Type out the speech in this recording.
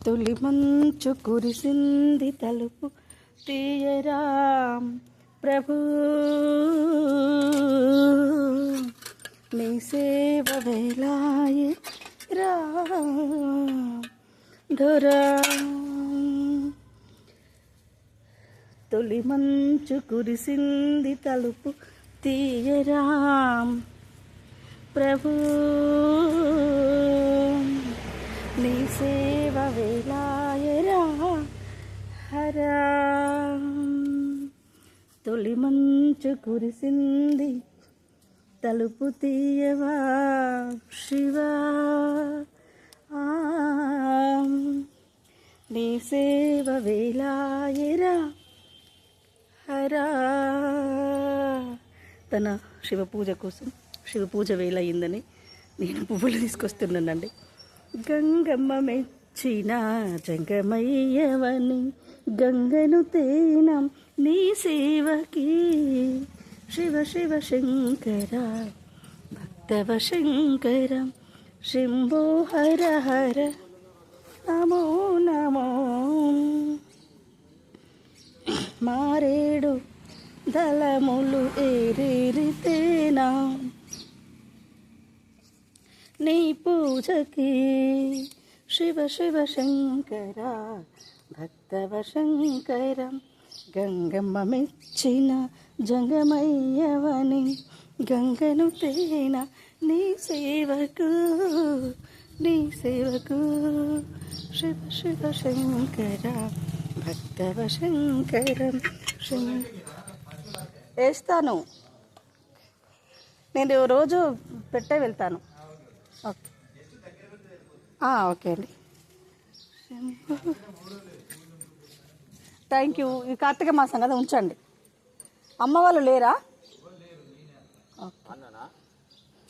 తొలి మంచు కురిసింది తలుపు తీయరా ప్రభు, నీ సేవ వేలాయే రా దొరా. తొలి మంచు కురిసింది తలుపు తీయరా ప్రభు, నీ సేవ వేలాయరా హరా. తొలి మంచు కురిసింది తలుపు తీయవా శివా, నీ సేవ వేలాయరా హరా. తన శివ పూజ కోసం, శివ పూజ వేళ అయిందని నేను పువ్వులు తీసుకొస్తున్నానండి. గంగమ్మ మెచ్చిన జంగమయ్యవని గంగను తేనం నీ సేవకి, శివ శివ శంకర భక్తవ శంకర శంభో హర హర నమో నమో. మారేడు దళములు ఏరితేనా నీ పూజకి, శివ శివ శంకర భక్తవ శంకర గంగమ్మ మెచ్చిన జంగమయ్యవని గంగను తేన నీ సేవకు, నీ సేవకు శివ శివ శంకర భక్తవ శంకర. వేస్తాను నేను, రోజు పెట్టే వెళ్తాను. ఓకే ఓకే అండి, థ్యాంక్ యూ. ఈ కార్తీక మాసం కదా, ఉంచండి. అమ్మ వాళ్ళు లేరా? ఓకే.